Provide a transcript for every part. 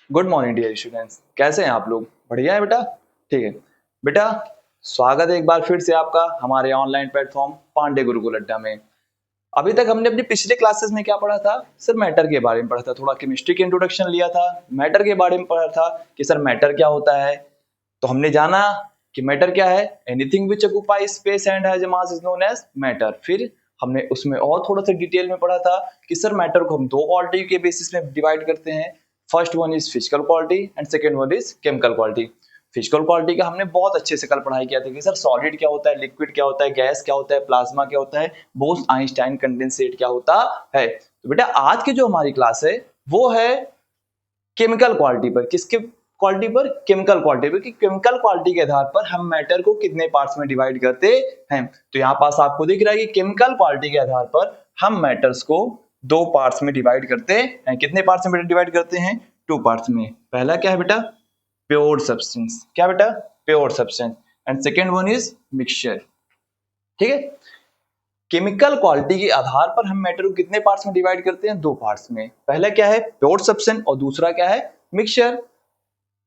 Good morning dear students, कैसे हैं आप लोग? बढ़िया है बेटा। ठीक है बेटा, स्वागत है एक बार फिर से आपका हमारे ऑनलाइन प्लेटफॉर्म पांडे गुरुकुल अड्डा में। अभी तक हमने अपनी पिछले क्लासेस में क्या पढ़ा था? सर मैटर के बारे में पढ़ा था, थोड़ा केमिस्ट्री के इंट्रोडक्शन लिया था, मैटर के बारे में पढ़ा था कि सर मैटर क्या होता है। तो हमने जाना कि मैटर क्या है, anything which occupy space and has a mass is known as matter. फिर हमने उसमें और थोड़ा सा डिटेल में पढ़ा था कि सर मैटर को हम दो क्वालिटी के बेसिस में डिवाइड करते हैं। First one is physical quality and second one is chemical quality. Physical quality का हमने बहुत अच्छे से कल पढ़ाई किया था कि सर सॉलिड क्या होता है, लिक्विड क्या होता है, गैस क्या होता है, प्लाज्मा क्या होता है, बोस आइंस्टाइन कंडेंसेट क्या होता है। तो बेटा आज की जो हमारी क्लास है वो है केमिकल क्वालिटी पर। किसके क्वालिटी पर? केमिकल क्वालिटी पर। कि केमिकल क्वालिटी के आधार पर हम मैटर को कितने पार्ट्स में डिवाइड करते हैं। तो यहाँ पास आपको दिख रहा है कि केमिकल क्वालिटी के आधार पर हम मैटर्स को दो पार्ट्स में डिवाइड करते हैं। कितने पार्ट्स में डिवाइड करते हैं? टू पार्ट्स में। पहला क्या है बेटा? Pure substance. क्या बेटा? Pure substance. And second one is mixture. ठीक है। केमिकल क्वालिटी के आधार पर हम मैटर को कितने पार्ट्स में डिवाइड करते हैं? दो पार्ट्स में। पहला क्या है? प्योर सब्सटेंस और दूसरा क्या है? मिक्सचर।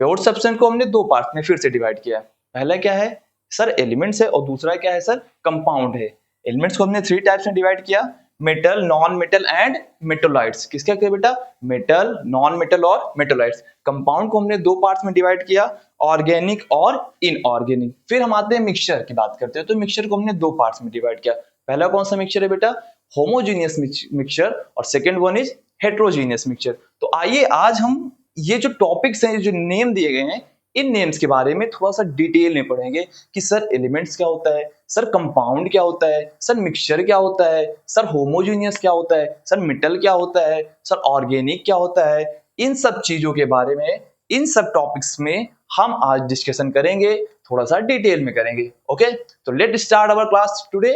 प्योर सब्सटेंस को हमने दो पार्ट में फिर से डिवाइड किया। पहला क्या है सर? एलिमेंट्स है। और दूसरा क्या है सर? कंपाउंड है। एलिमेंट्स को हमने थ्री टाइप्स में डिवाइड किया, मेटल, नॉन मेटल एंड मेटोलाइट्स। किसका क्या बेटा? मेटल, नॉन मेटल और मेटोलाइट्स। कंपाउंड को हमने दो पार्ट्स में डिवाइड किया, ऑर्गेनिक और इनऑर्गेनिक। फिर हम आते हैं मिक्सचर की बात करते हैं। तो मिक्सचर को हमने दो पार्ट्स में डिवाइड किया। पहला कौन सा मिक्सचर है बेटा? Homogeneous mixture. और second one is heterogeneous mixture. तो आइए आज हम ये जो टॉपिक्स हैं, जो नेम दिए गए हैं, इन नेम्स के बारे में थोड़ा सा डिटेल में पढ़ेंगे कि सर एलिमेंट्स क्या होता है, सर कंपाउंड क्या होता है, सर मिक्सचर क्या होता है, सर होमोजीनियस क्या होता है, सर मेटल क्या होता है, सर ऑर्गेनिक क्या होता है। इन सब चीजों के बारे में, इन सब टॉपिक्स में हम आज डिस्कशन करेंगे, थोड़ा सा डिटेल में करेंगे। ओके, तो let start our class today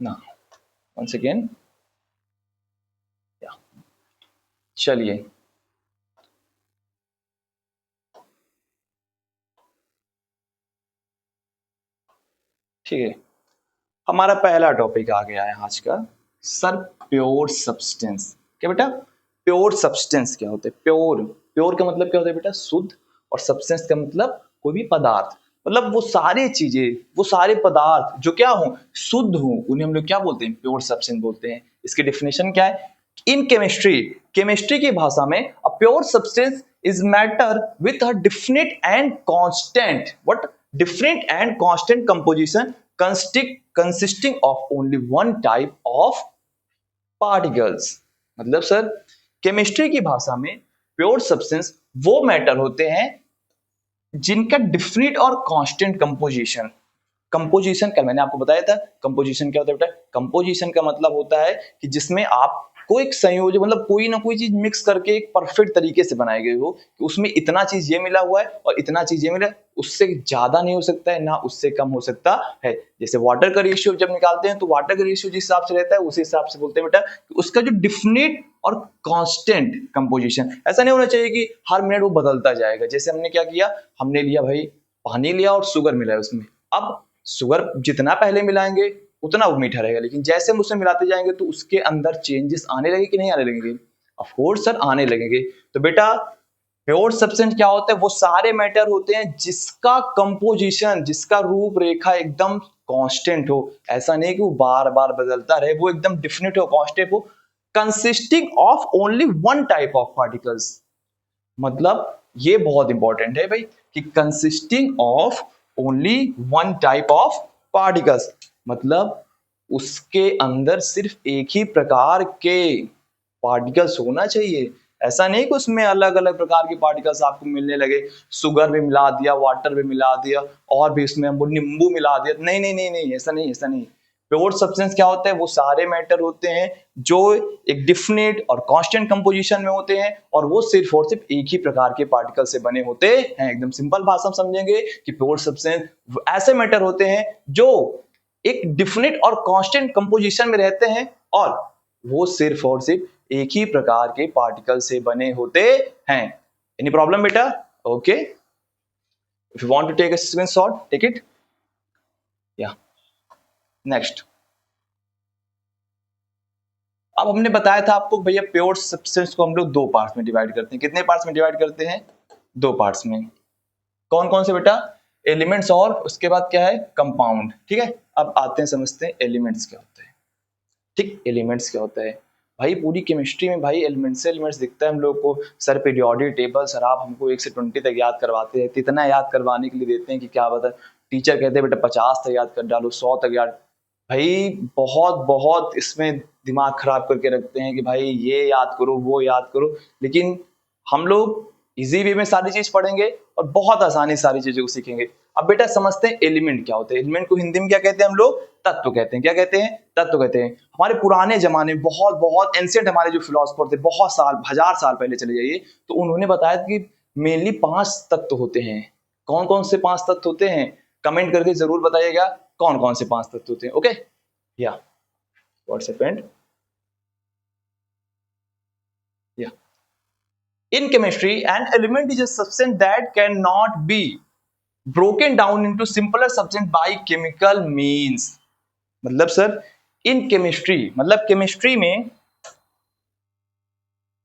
ना। वंस अगेन चलिए। ठीक है, हमारा पहला टॉपिक आ गया है आज का। Sir pure substance. क्या बेटा? प्योर सब्सटेंस क्या होते हैं? प्योर, प्योर का मतलब क्या होता है बेटा? शुद्ध। और सब्सटेंस का मतलब कोई भी पदार्थ, मतलब वो सारी चीजें, वो सारे पदार्थ जो क्या हो, शुद्ध हो, उन्हें हम लोग क्या बोलते हैं? प्योर सब्सटेंस बोलते हैं। इसकी डेफिनेशन क्या है? इन केमिस्ट्री, केमिस्ट्री की भाषा में a pure substance is matter with a definite and constant, what? Different and constant composition consisting of only one type of particles। मतलब सर केमिस्ट्री की भाषा में प्योर सब्सटेंस वो मैटर होते हैं जिनका डिफिनिट और कांस्टेंट कंपोजिशन। कंपोजिशन का मैंने आपको बताया था, कंपोजिशन क्या होता है बेटा? कंपोजिशन का मतलब होता है कि जिसमें आप कोई एक संयोजन, मतलब कोई ना कोई चीज मिक्स करके एक परफेक्ट तरीके से बनाई गई हो कि उसमें इतना चीज ये मिला हुआ है और इतना चीज ये मिला, उससे ज्यादा नहीं हो सकता है, ना उससे कम हो सकता है। जैसे वाटर का रेशियो जब निकालते हैं तो वाटर का रेशियो जिस हिसाब से रहता है उसी हिसाब से बोलते हैं बेटा कि उसका जो डिफिनिट और कांस्टेंट कंपोजिशन। ऐसा नहीं होना चाहिए कि हर मिनट वो बदलता जाएगा। जैसे हमने क्या किया, हमने लिया भाई पानी लिया और शुगर मिलाया उसमें। अब शुगर जितना पहले मिलाएंगे उतना वो मीठा रहेगा, लेकिन जैसे हम उसमें मिलाते जाएंगे तो उसके अंदर चेंजेस आने लगेंगे कि नहीं आने लगेंगे? ऑफ कोर्स सर आने लगेंगे। तो बेटा प्योर सब्सटेंस क्या होता है? वो सारे मैटर होते हैं जिसका कंपोजिशन, जिसका रूपरेखा एकदम कांस्टेंट हो। ऐसा नहीं कि वो बार बार बदलता रहे, वो एकदम डिफिनिट हो, कांस्टेंट हो, consisting of only one type of particles. मतलब ये बहुत इंपॉर्टेंट है भाई कि consisting of only one type of particles, मतलब उसके अंदर सिर्फ एक ही प्रकार के पार्टिकल्स होना चाहिए। ऐसा नहीं कि उसमें अलग अलग प्रकार के पार्टिकल्स आपको मिलने लगे, शुगर भी मिला दिया, वाटर भी मिला दिया, और भी इसमें हमको नींबू मिला दिया। नहीं नहीं नहीं नहीं, ऐसा नहीं, ऐसा नहीं। प्योर सब्सटेंस क्या होता है? वो सारे मैटर होते हैं जो एक डिफिनिट और कांस्टेंट कंपोजिशन में होते हैं और वो सिर्फ और सिर्फ एक ही प्रकार के पार्टिकल से बने होते हैं। एकदम सिंपल भाषा में समझेंगे कि प्योर सब्सटेंस ऐसे मैटर होते हैं जो एक डिफिनिट और कांस्टेंट कंपोजिशन में रहते हैं और वो सिर्फ और सिर्फ एक ही प्रकार के पार्टिकल से बने होते हैं। एनी प्रॉब्लम बेटा? Okay, if you want to take a screenshot, take it. या नेक्स्ट, अब हमने बताया था आपको भैया प्योर सब्सटेंस को हम लोग दो पार्ट्स में डिवाइड करते हैं। कितने पार्ट्स में डिवाइड करते हैं? दो पार्ट्स में। कौन कौन से बेटा? एलिमेंट्स और उसके बाद क्या है? कंपाउंड। ठीक है, अब आते हैं समझते हैं एलिमेंट्स क्या होते हैं। ठीक, एलिमेंट्स क्या होता है भाई? पूरी केमिस्ट्री में भाई एलिमेंट्स दिखता है हम लोग को। सर पीरियोडिक टेबल सर आप हमको 1 से 20 तक याद करवाते हैं, इतना याद करवाने के लिए देते हैं कि क्या बता। टीचर कहते हैं बेटा 50 तक याद कर डालो, 100 तक याद। भाई बहुत बहुत इसमें दिमाग खराब करके रखते हैं कि भाई ये याद करो वो याद करो, लेकिन हम लोग इजी वे में सारी चीज पढ़ेंगे और बहुत आसानी सारी चीजों को सीखेंगे। अब बेटा समझते हैं एलिमेंट क्या होते हैं। एलिमेंट को हिंदी में क्या कहते हैं हम लोग? तत्व कहते हैं। क्या कहते हैं? तत्व कहते हैं। हमारे पुराने जमाने बहुत बहुत एंशिएंट हमारे जो फिलोसफर थे, बहुत साल 1000 साल पहले चले जाइए, तो उन्होंने बताया कि मेनली 5 तत्व होते हैं। कौन कौन से 5 तत्व होते हैं? कमेंट करके जरूर बताइएगा कौन कौन से 5 तत्व होते हैं। ओके या व्हाट्सएप एंड या in chemistry an element is a substance that cannot be broken down into simpler substance by chemical means। मतलब सर इन केमिस्ट्री मतलब केमिस्ट्री में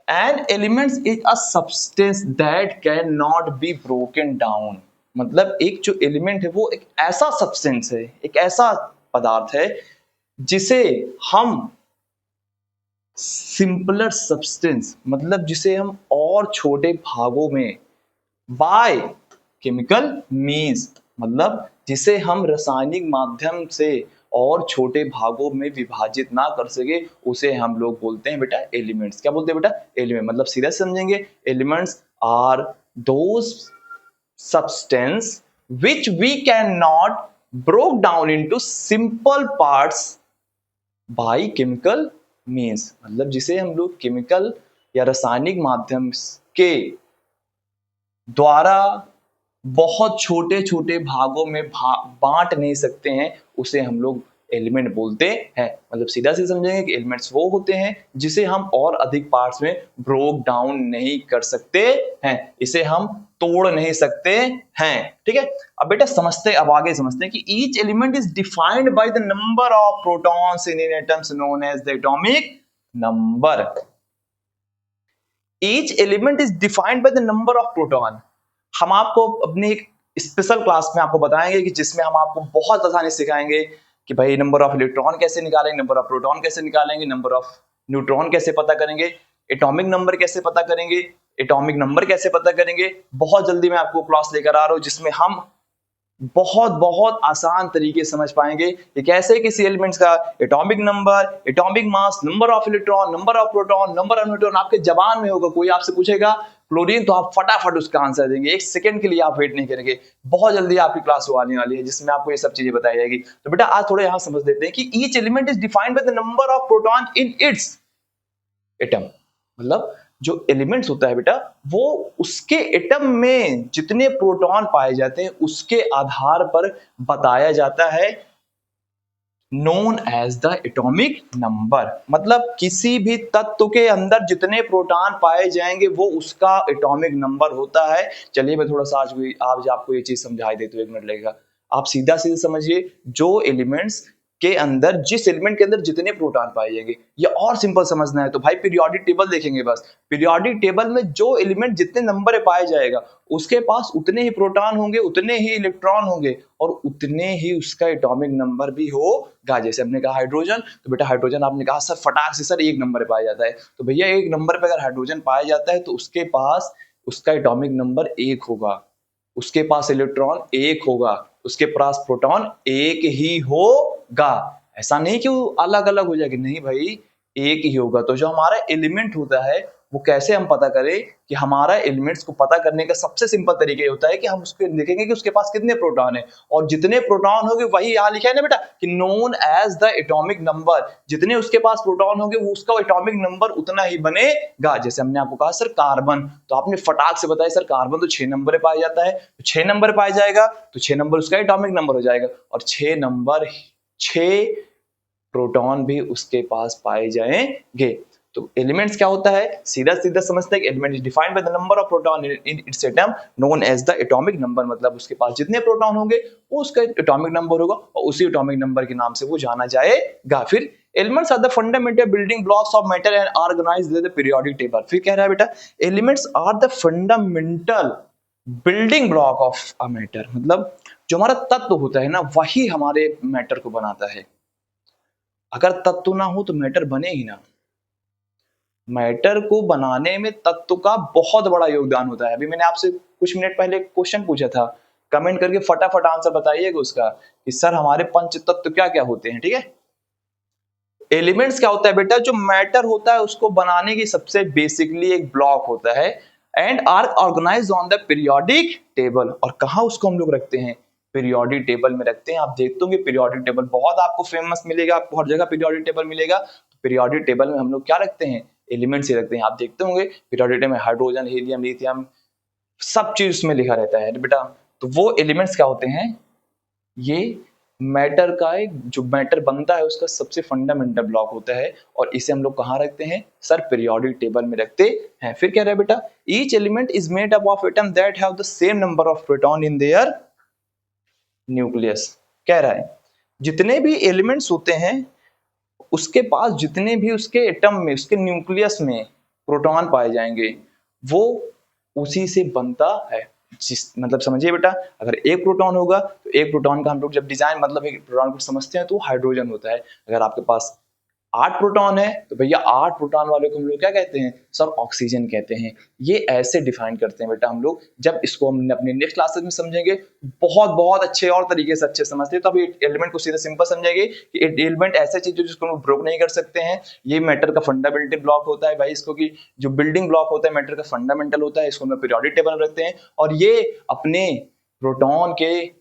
an element is a substance that cannot be broken down। मतलब एक जो element है वो एक ऐसा सब्सटेंस है, एक ऐसा पदार्थ है जिसे हम सिंपलर सब्सटेंस मतलब जिसे हम और छोटे भागों में बाय केमिकल मीन्स मतलब जिसे हम रासायनिक माध्यम से और छोटे भागों में विभाजित ना कर सके, उसे हम लोग बोलते हैं बेटा एलिमेंट्स। क्या बोलते हैं बेटा? एलिमेंट। मतलब सीधा समझेंगे, elements are those substance which we can not broke down into simple parts by chemical means. मतलब जिसे हम लोग केमिकल या रासायनिक माध्यम के द्वारा बहुत छोटे छोटे भागों में बांट नहीं सकते हैं, उसे हम लोग एलिमेंट बोलते हैं। मतलब सीधा से समझेंगे कि एलिमेंट्स वो होते हैं जिसे हम और अधिक पार्ट्स में ब्रोक डाउन नहीं कर सकते हैं, इसे हम तोड़ नहीं सकते हैं। ठीक है, अब बेटा समझते, अब आगे समझते हैं कि each element is defined by the number of protons in atoms known as the atomic number. Each element is defined by the number of proton. हम आपको अपनी एक स्पेशल क्लास में आपको बताएंगे कि जिसमें हम आपको बहुत आसानी से सिखाएंगे कि भाई नंबर ऑफ इलेक्ट्रॉन कैसे निकालेंगे, नंबर ऑफ प्रोटॉन कैसे निकालेंगे, नंबर ऑफ न्यूट्रॉन कैसे पता करेंगे, एटॉमिक नंबर कैसे पता करेंगे, एटॉमिक नंबर कैसे पता करेंगे। बहुत जल्दी मैं आपको क्लास लेकर आ रहा हूं जिसमें हम बहुत बहुत आसान तरीके समझ पाएंगे कि कैसे किसी एलिमेंट्स का atomic number, atomic mass, number of electron, number of proton, number of neutron आपके जबान में होगा। कोई आपसे पूछेगा क्लोरीन तो आप फटाफट उसका आंसर देंगे, एक सेकंड के लिए आप वेट नहीं करेंगे। बहुत जल्दी आपकी क्लास आने वाली है जिसमें आपको ये सब चीजें बताई जाएगी। तो बेटा आज थोड़ा यहां समझ लेते हैं कि each element is defined by the number of proton in its atom. मतलब जो एलिमेंट्स होता है बेटा वो उसके एटम में जितने प्रोटॉन पाए जाते हैं उसके आधार पर बताया जाता है, known as the atomic number. मतलब किसी भी तत्व के अंदर जितने प्रोटॉन पाए जाएंगे वो उसका एटॉमिक नंबर होता है। चलिए मैं थोड़ा सा आज आपको ये चीज समझाई देता हूं, 1 मिनट लगेगा। आप सीधा सीधा समझिए, जो एलिमेंट्स के अंदर जिस एलिमेंट के अंदर जितने प्रोटॉन पाए जाएंगे, ये और सिंपल समझना है तो भाई पीरियोडिक टेबल देखेंगे बस। पीरियोडिक टेबल में जो एलिमेंट जितने नंबर पे पाया जाएगा उसके पास उतने ही प्रोटॉन होंगे, उतने ही इलेक्ट्रॉन होंगे और उतने ही उसका एटॉमिक नंबर भी होगा। जैसे हमने कहा हाइड्रोजन, तो बेटा हाइड्रोजन आपने कहा सर फटाक से सर 1 नंबर पे पाया जाता है, तो भैया 1 नंबर पे अगर हाइड्रोजन पाया जाता है तो उसके पास उसका एटॉमिक नंबर 1 होगा, उसके पास इलेक्ट्रॉन 1 होगा, उसके पास प्रोटॉन 1 ही होगा। ऐसा नहीं कि वो अलग अलग हो जाएगी, नहीं भाई 1 ही होगा। तो जो हमारा एलिमेंट होता है वो कैसे हम पता करें कि हमारा एलिमेंट्स को पता करने का सबसे सिंपल तरीका ये होता है कि हम उसको देखेंगे कि उसके पास कितने प्रोटॉन है, और जितने प्रोटॉन होंगे वही यहाँ लिखा है ना बेटा कि known as the atomic number. जितने उसके पास प्रोटॉन होंगे वो उसका एटॉमिक नंबर उतना ही बनेगा। जैसे हमने आपको कहा सर कार्बन, तो आपने फटाक से बताया सर कार्बन तो 6 नंबर पे पाया जाता है, तो 6 नंबर पाया जाएगा तो 6 नंबर उसका एटॉमिक नंबर हो जाएगा, और 6 प्रोटॉन भी उसके पास पाए जाएंगे। तो एलिमेंट्स क्या होता है, सीधा सीधा समझते हैं कि element is defined by the number of proton in its atom known as the atomic number, मतलब उसके पास जितने प्रोटॉन होंगे वो उसका एटॉमिक नंबर होगा और उसी एटॉमिक नंबर के नाम से वो जाना जाएगा। फिर elements are the fundamental building blocks of matter and organized in the periodic table. फिर कह रहा है बेटा elements are the fundamental building block of a matter, मतलब जो हमारा तत्व होता है ना वही हमारे मैटर को बनाता है। अगर तत्व ना हो तो मैटर बने ही ना। मैटर को बनाने में तत्व का बहुत बड़ा योगदान होता है। अभी मैंने आपसे कुछ मिनट पहले क्वेश्चन पूछा था, कमेंट करके फटाफट आंसर बताइएगा उसका कि सर हमारे पंच तत्व क्या क्या होते हैं। ठीक है, एलिमेंट्स क्या होता है बेटा, जो मैटर होता है उसको बनाने की सबसे बेसिकली एक ब्लॉक होता है and are organized on the periodic table. और कहाँ उसको हम लोग रखते हैं, पीरियोडिक टेबल में रखते हैं। आप देखते होंगे पीरियोडिक टेबल बहुत आपको फेमस मिलेगा, आपको हर जगह पीरियोडिक टेबल मिलेगा। पीरियोडिक टेबल में हम लोग क्या रखते हैं, एलिमेंट्स ही रखते हैं। आप देखते होंगे पीरियोडिक टेबल में हाइड्रोजन, हीलियम, लिथियम सब चीज उसमें लिखा रहता है बेटा। तो वो एलिमेंट्स क्या होते हैं, ये मैटर का एक जो मैटर बनता है उसका सबसे फंडामेंटल ब्लॉक होता है और इसे हम लोग कहाँ रखते हैं, सर पीरियोडिक टेबल में रखते हैं। फिर क्या रहा है बेटा, each element is made up of atom that have the same number of proton in their nucleus. कह रहा है जितने भी एलिमेंट्स होते हैं उसके पास जितने भी उसके एटम में, उसके न्यूक्लियस में प्रोटॉन पाए जाएंगे वो उसी से बनता है। जिस मतलब समझिए बेटा, अगर एक प्रोटॉन होगा तो एक प्रोटॉन का हम लोग जब डिजाइन मतलब एक प्रोटॉन को समझते हैं तो हाइड्रोजन होता है। अगर आपके पास 8 प्रोटॉन है तो भैया 8 प्रोटॉन वाले को हम लोग क्या कहते हैं, सर ऑक्सीजन कहते हैं। ये ऐसे डिफाइन करते हैं बेटा हम लोग। जब इसको हम अपने नेक्स्ट क्लासेस में समझेंगे बहुत बहुत अच्छे और तरीके से अच्छे समझते हैं, तो अभी एलिमेंट को सीधा सिंपल समझेंगे कि एलिमेंट ऐसे चीज है जिसको हम ब्रोक नहीं कर सकते हैं। ये मैटर का फंडामेंटल ब्लॉक होता है भाई, इसको की जो बिल्डिंग ब्लॉक होता है मैटर का फंडामेंटल होता है, इसको हम पीरियोडिक टेबल में रखते हैं। और ये अपने प्रोटॉन के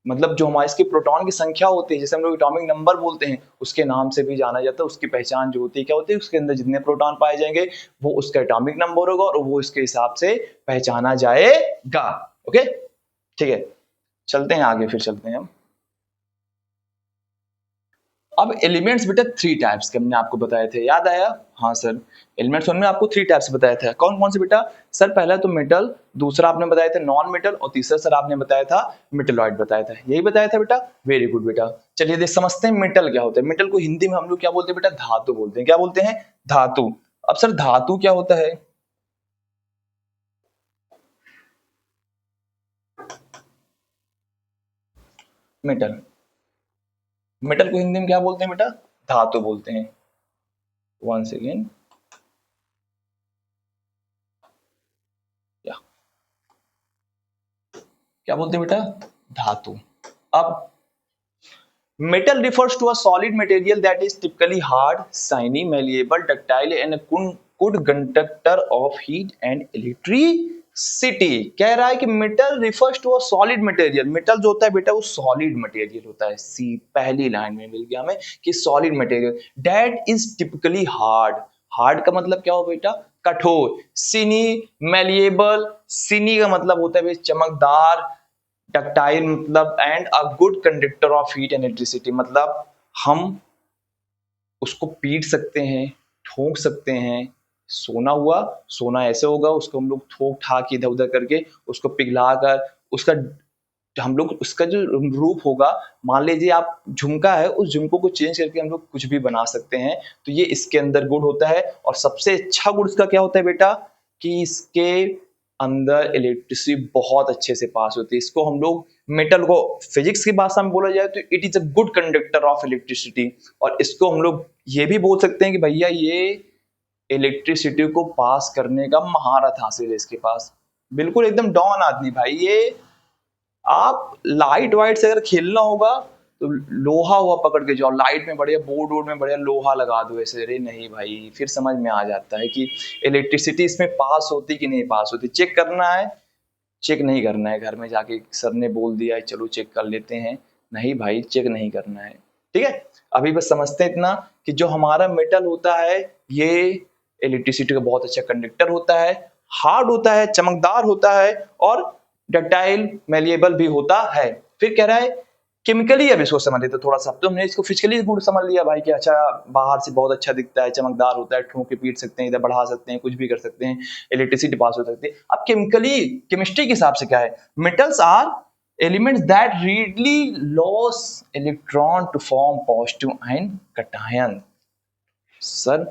मतलब जो हमारे इसके प्रोटॉन की संख्या होती है, जैसे हम लोग एटॉमिक नंबर बोलते हैं, उसके नाम से भी जाना जाता है। उसकी पहचान जो होती है क्या होती है, उसके अंदर जितने प्रोटॉन पाए जाएंगे वो उसका एटॉमिक नंबर होगा और वो इसके हिसाब से पहचाना जाएगा। ओके ठीक है, चलते हैं आगे, फिर चलते हैं हम। अब एलिमेंट्स बेटा 3 टाइप्स के हमने आपको बताए थे, याद आया? हाँ सर, एलिमेंट्स हमने आपको 3 टाइप्स बताया था। कौन कौन से बेटा? सर पहला तो मेटल, दूसरा आपने बताया था नॉन मेटल और तीसरा सर आपने बताया था मेटलॉइड बताया था। यही बताया था बेटा, वेरी गुड बेटा। चलिए देख समझते हैं मेटल क्या होता है। मेटल को हिंदी में हम लोग क्या बोलते हैं बेटा, धातु बोलते हैं। क्या बोलते हैं? धातु। अब सर धातु क्या होता है? मेटल। मेटल को हिंदी में क्या बोलते हैं बेटा? धातु बोलते हैं। once again क्या बोलते हैं बेटा? धातु। अब metal refers to a solid material that is typically hard, shiny, malleable, ductile and good conductor of heat and electricity। कह रहा है कि metal refers to a solid material। metal जो होता है बेटा वो solid material होता है। सी पहली लाइन में मिल गया हमें कि solid material that is typically hard। Hard का मतलब क्या हो बेटा? कठोर। सिनी, malleable, सिनी का मतलब होता है चमकदार, डक्टाइल मतलब and a good conductor of heat and electricity, मतलब हम उसको पीट सकते हैं, ठोक सकते हैं। सोना हुआ, सोना ऐसे होगा, उसको हम लोग ठोक ठाक इधर उधर करके उसको पिघला कर उसका हम लोग उसका जो रूप होगा, मान लीजिए आप झुमका है, उस झुमको को चेंज करके हम लोग कुछ भी बना सकते हैं। तो ये इसके अंदर गुण होता है। और सबसे अच्छा गुण इसका क्या होता है बेटा, कि इसके अंदर इलेक्ट्रिसिटी बहुत अच्छे से पास होती है। इसको हम लोग मेटल को फिजिक्स की भाषा में बोला जाए तो it is a good conductor of electricity. और इसको हम लोग ये भी बोल सकते हैं कि भैया ये इलेक्ट्रिसिटी को पास करने का महारत हासिल है इसके पास। बिल्कुल एकदम डॉन आदमी भाई ये। आप लाइट वाइट से अगर खेलना होगा तो लोहा हुआ पकड़ के जाओ, लाइट में बढ़िया बोर्ड वोर्ड में बढ़िया लोहा लगा दो ऐसे। अरे नहीं भाई, फिर समझ में आ जाता है कि इलेक्ट्रिसिटी इसमें पास होती कि नहीं पास होती। चेक करना है, चेक नहीं करना है घर में जाके सर ने बोल दिया है चलो चेक कर लेते हैं, नहीं भाई चेक नहीं करना है। ठीक है, अभी बस समझते हैं इतना कि जो हमारा मेटल होता है ये इलेक्ट्रिसिटी का बहुत अच्छा कंडक्टर होता है, हार्ड होता है, चमकदार होता है और डक्टाइल मैलिएबल भी होता है। फिर कह रहा है केमिकली अब इसको समझ लेते थोड़ा सा, तो हमने इसको फिजिकली गुड समझ लिया भाई कि अच्छा बाहर से बहुत अच्छा दिखता है, चमकदार होता है, ठोक के पीट सकते हैं, इधर बढ़ा सकते हैं, कुछ भी कर सकते हैं, इलेक्ट्रिसिटी पास हो सकती है। अब केमिकली केमिस्ट्री के हिसाब से क्या है, metals are elements that readily lose electron to form positive ion cation। Sir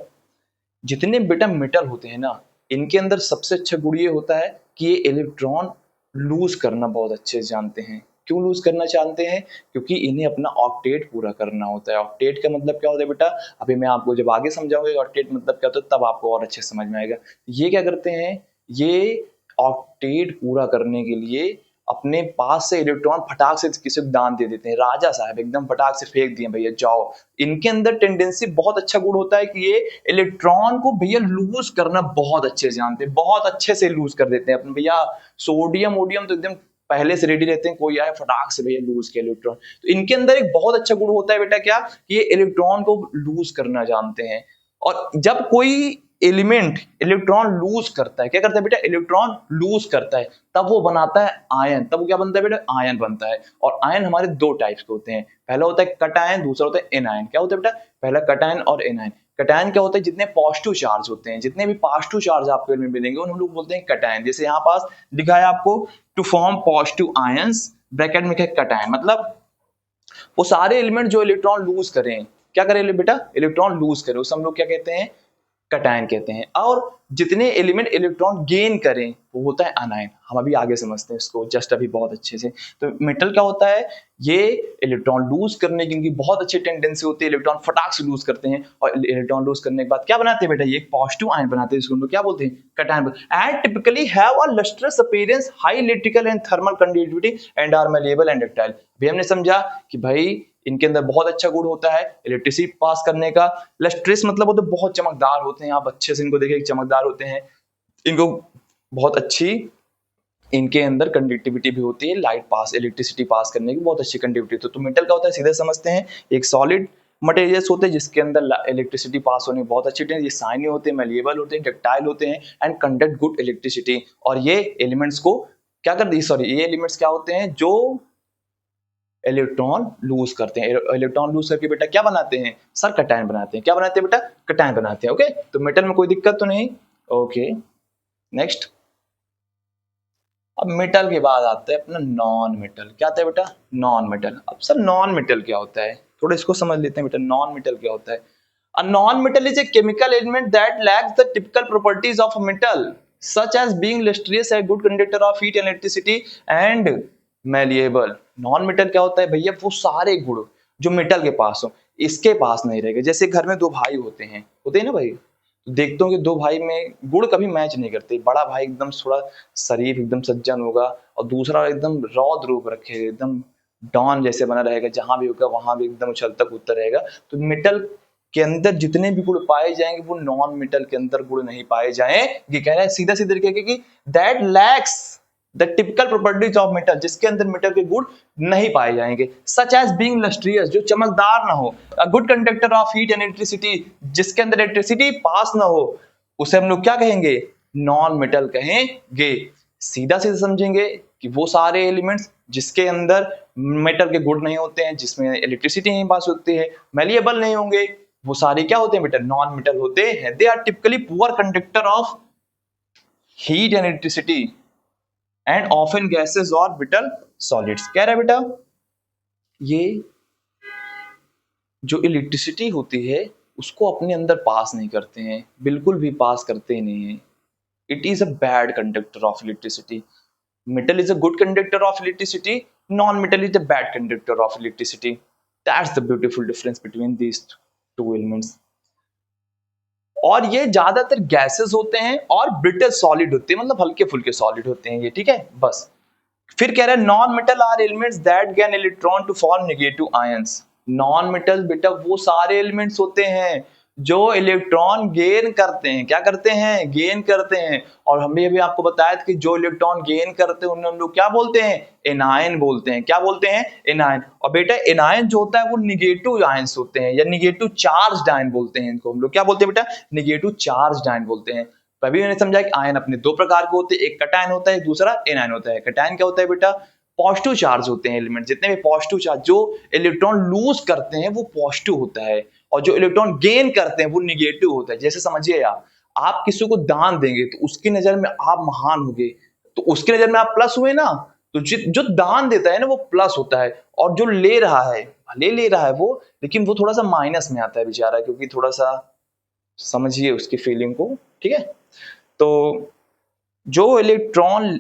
जितने बेटा मेटल होते हैं ना, इनके अंदर सबसे अच्छा गुण ये होता है कि ये इलेक्ट्रॉन लूज करना बहुत अच्छे से जानते हैं। क्यों लूज करना जानते हैं? क्योंकि इन्हें अपना ऑक्टेट पूरा करना होता है। ऑक्टेट का मतलब क्या होता है बेटा, अभी मैं आपको जब आगे समझाऊंगा ऑक्टेट मतलब क्या होता है, तब आपको और अच्छे समझ में आएगा। ये क्या करते हैं, ये ऑक्टेट पूरा करने के लिए अपने पास से इलेक्ट्रॉन फटाक से किसी को दान दे देते हैं। राजा साहब एकदम फटाक से फेंक दिए, भैया जाओ। इनके अंदर टेंडेंसी बहुत अच्छा गुण होता है कि ये इलेक्ट्रॉन को भैया लूज करना बहुत अच्छे से जानते हैं, बहुत अच्छे से लूज कर देते हैं अपने। भैया सोडियम वोडियम तो एकदम पहले से रेडी रहते हैं, कोई आए फटाक से भैया लूज के इलेक्ट्रॉन। तो इनके अंदर एक बहुत अच्छा गुण होता है बेटा क्या, कि ये इलेक्ट्रॉन को लूज करना जानते हैं। और जब कोई एलिमेंट इलेक्ट्रॉन लूज करता है, क्या करता है बेटा, इलेक्ट्रॉन लूज करता है, तब वो बनाता है आयन। तब वो क्या बनता है बेटा, आयन बनता है। और आयन हमारे दो टाइप्स के होते हैं, पहला होता है कट आयन, दूसरा होता है एनायन। क्या होता है बेटा, पहला कट आयन और एनायन। कटायन क्या होता है, जितने पॉजिटिव चार्ज होते हैं, जितने भी पॉजिटिव चार्ज आपको में मिलेंगे उन्हें हम लोग बोलते हैं कटायन। जैसे यहाँ पास लिखा है आपको, to form positive ions, bracket में क्या कटायन, मतलब वो सारे एलिमेंट जो इलेक्ट्रॉन लूज करें, क्या करें बेटा, इलेक्ट्रॉन लूज करें, उसे हम लोग क्या कहते हैं, कटायन कहते हैं। और जितने एलिमेंट इलेक्ट्रॉन गेन करें वो होता है अनायन। हम अभी आगे समझते हैं इसको जस्ट अभी बहुत अच्छे से। तो मेटल क्या होता है, ये इलेक्ट्रॉन लूज करने की इनकी बहुत अच्छी टेंडेंसी होती है, इलेक्ट्रॉन फटाक से लूज करते हैं। और इलेक्ट्रॉन लूज करने के बाद क्या बनाते हैं बेटा, ये एक पॉजिटिव आयन बनाते हैं, इसको हम लोग क्या बोलते हैं, cation. And typically have a lustrous appearance, high electrical and thermal conductivity and are malleable and ductile. भी हमने समझा कि भाई इनके अंदर बहुत अच्छा गुण होता है इलेक्ट्रिसिटी पास करने का। लस्ट्रस मतलब वो तो बहुत चमकदार होते हैं, आप अच्छे से इनको देखिए चमकदार होते हैं, इनको बहुत अच्छी इनके अंदर कंडक्टिविटी भी होती है, लाइट पास इलेक्ट्रिसिटी पास करने की बहुत अच्छी कंडक्टिविटी होती है। तो मेटल का होता है, सीधे समझते हैं, एक सॉलिड मटेरियल्स होते हैं जिसके अंदर इलेक्ट्रिसिटी पास होने की बहुत अच्छी है। ये शाइनी होते हैं, मैलिएबल होते हैं, डक्टाइल होते हैं एंड कंडक्ट गुड इलेक्ट्रिसिटी। और ये एलिमेंट्स को क्या करते हैं, सॉरी ये एलिमेंट्स क्या होते हैं, जो इलेक्ट्रॉन लूज करते हैं। इलेक्ट्रॉन लूज करके बेटा क्या बनाते हैं, सर कटायन बनाते हैं। क्या बनाते हैं बेटा, कटायन बनाते हैं। ओके, तो मेटल में कोई दिक्कत तो नहीं। ओके नेक्स्ट, अब मेटल के बाद आता है अपना नॉन मेटल। क्या आता है बेटा, नॉन मेटल। अब सर नॉन मेटल क्या होता है, थोड़ा इसको समझ लेते हैं बेटा। नॉन मेटल क्या होता है, a non metal is a chemical element that lakhs the typical properties of a metal such as being lustrous, a good conductor of heat and electricity and malleable। Non metal क्या होता है भैया, वो सारे गुण जो मेटल के पास हो इसके पास नहीं रहेगा। जैसे घर में दो भाई होते हैं ना भाई, देखते हो कि दो भाई में गुण कभी मैच नहीं करते। बड़ा भाई एकदम थोड़ा शरीफ एकदम सज्जन होगा और दूसरा एकदम रौद्र रूप रखेगा, एकदम डॉन जैसे बना रहेगा, जहां भी होगा वहां भी एकदम उछलता कूदता रहेगा। तो मेटल के अंदर जितने भी गुण पाए जाएंगे वो नॉन मेटल के अंदर गुण नहीं पाए जाएंगे। कह रहा है सीधा सीधा तरीके कि that lakhs the typical properties of metal, जिसके अंदर मेटल के गुण नहीं पाए जाएंगे। सच एज बीइंग लस्ट्रियस, जो चमकदार ना हो। A good conductor of heat and electricity, जिसके अंदर इलेक्ट्रिसिटी पास ना हो, उसे हम लोग क्या कहेंगे, नॉन मेटल कहेंगे। सीधा सीधा समझेंगे कि वो सारे एलिमेंट्स जिसके अंदर मेटल के गुण नहीं होते हैं, जिसमें इलेक्ट्रिसिटी नहीं पास होती है, मैलिएबल नहीं होंगे, वो सारे क्या होते हैं बेटा, नॉन मेटल होते हैं। They are typically poor conductor of heat and electricity and often gases और ब्रिटल सॉलिड्स। कह रहा है बेटा ये जो इलेक्ट्रिसिटी होती है उसको अपने अंदर पास नहीं करते हैं, बिल्कुल भी पास करते ही नहीं है। It is a bad conductor of electricity. Metal is a good conductor of electricity, non-metal is a bad conductor of electricity. That's the beautiful difference between these two elements. और ये ज्यादातर गैसेस होते हैं और ब्रिटल सॉलिड होते हैं, मतलब हल्के फुल्के सॉलिड होते हैं ये, ठीक है बस। फिर कह रहा है non metal are elements that gain electron to form negative ions. Non metal बेटा वो सारे एलिमेंट्स होते हैं जो इलेक्ट्रॉन गेन करते हैं। क्या करते हैं, गेन करते हैं। और हमने अभी आपको बताया था कि जो इलेक्ट्रॉन गेन करते हैं उन्हें हम लोग क्या बोलते हैं, एनायन बोलते हैं। क्या बोलते हैं, एनायन। और बेटा एनायन जो होता है वो निगेटिव आयंस होते हैं, या निगेटिव चार्ज आयन बोलते हैं इनको हम लोग। क्या बोलते हैं बेटा, निगेटिव चार्ज आयन बोलते हैं। तभी मैंने समझा कि आयन अपने दो प्रकार के होते हैं, एक कटायन होता है, दूसरा एनायन होता है। कटायन क्या होता है बेटा, पॉजिटिव चार्ज होते हैं एलिमेंट, जितने भी पॉजिटिव चार्ज, जो इलेक्ट्रॉन लूज करते हैं वो पॉजिटिव होता है और जो इलेक्ट्रॉन गेन करते हैं वो निगेटिव होता है। जैसे समझिए आप किसी को दान देंगे तो उसकी नजर में आप महान होंगे, तो उसकी नजर में आप प्लस हुए ना, तो जो दान देता है ना वो प्लस होता है, और जो ले रहा है, भले ले रहा है वो, लेकिन वो थोड़ा सा माइनस में आता है बेचारा, क्योंकि थोड़ा सा समझिए उसकी फीलिंग को, ठीक है। तो जो इलेक्ट्रॉन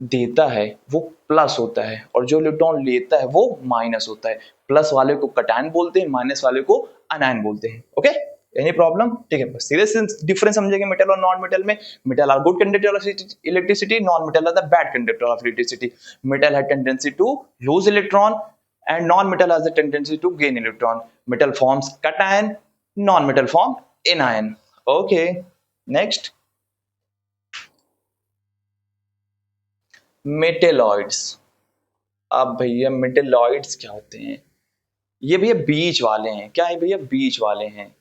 देता है वो प्लस होता है और जो इलेक्ट्रॉन लेता है वो माइनस होता है। प्लस वाले को कैटायन बोलते हैं, माइनस वाले को एनायन बोलते हैं। Okay, any problem? ठीक है, बस सीधे डिफरेंस समझेंगे मेटल और नॉन मेटल में। Metal are good conductor of electricity, non metal are the bad conductor of electricity. Metal have tendency to lose electron and non-metal has a tendency to gain electron. Metal forms cation, non-metal form anion. Okay, next. Metalloids. अब भैया metalloids क्या होते हैं? ये भैया बीच वाले हैं। क्या है भैया? बीच वाले हैं।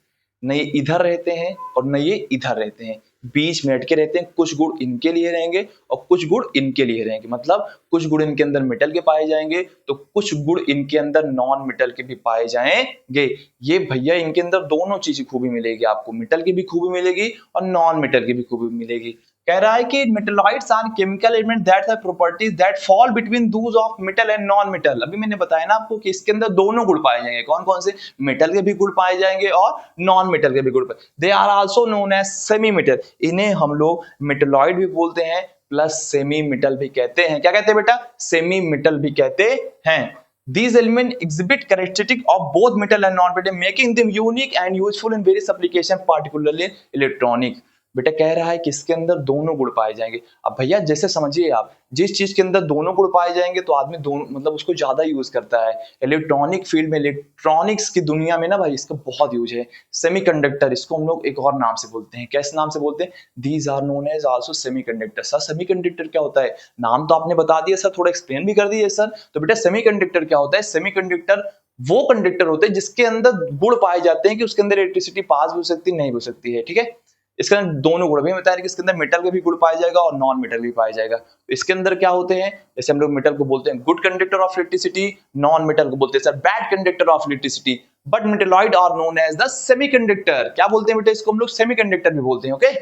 न ये इधर रहते हैं और न ये इधर रहते हैं, बीच में अटके रहते हैं। कुछ गुण इनके लिए रहेंगे और कुछ गुण इनके लिए रहेंगे, मतलब कुछ गुण इनके अंदर मेटल के पाए जाएंगे तो कुछ गुण इनके अंदर नॉन मेटल के भी पाए जाएंगे। ये भैया इनके अंदर दोनों चीज खूबी मिलेगी आपको, मेटल की भी खूबी मिलेगी और नॉन मेटल की भी खूबी मिलेगी। कह रहा है कि metalloids are chemical element that have properties that fall between those of metal and non metal. अभी मैंने बताया ना आपको कि इसके अंदर दोनों गुण पाए जाएंगे। कौन कौन से? मेटल के भी गुण पाए जाएंगे और नॉन मेटल के भी गुण। They are also known as semi metal. इन्हें हम लोग मेटलॉइड भी बोलते हैं प्लस सेमी मेटल भी कहते हैं। क्या कहते हैं बेटा? सेमी मेटल भी कहते हैं। These elements exhibit characteristics of both metal and non-metal, making them unique and useful in various applications, particularly electronic। बेटा कह रहा है कि इसके अंदर दोनों गुण पाए जाएंगे। अब भैया जैसे समझिए आप, जिस चीज के अंदर दोनों गुण पाए जाएंगे तो आदमी दोनों मतलब उसको ज्यादा यूज करता है। इलेक्ट्रॉनिक फील्ड में, इलेक्ट्रॉनिक्स की दुनिया में ना भाई इसका बहुत यूज है। सेमीकंडक्टर, इसको हम लोग एक और नाम से बोलते हैं। कैसे नाम से बोलते हैं? These are known as also semiconductor. Sir semiconductor क्या होता है? नाम तो आपने बता दिया सर, थोड़ा एक्सप्लेन भी कर दिए सर। तो बेटा सेमीकंडक्टर क्या होता है? सेमीकंडक्टर वो कंडक्टर होते हैं जिसके अंदर गुण पाए जाते हैं कि उसके अंदर इलेक्ट्रिसिटी पास भी हो सकती नहीं हो सकती है। ठीक है, इसके अंदर दोनों गुण भी बताया कि इसके अंदर मेटल के भी गुण पाया जाएगा और नॉन मेटल भी पाया जाएगा। तो इसके अंदर क्या होते हैं? जैसे हम लोग मेटल को बोलते हैं good conductor of electricity, non metal को बोलते हैं sir bad conductor of electricity. But metalloid are known as the semiconductor. क्या बोलते हैं बेटा? इसको हम लोग सेमीकंडक्टर भी बोलते हैं। ओके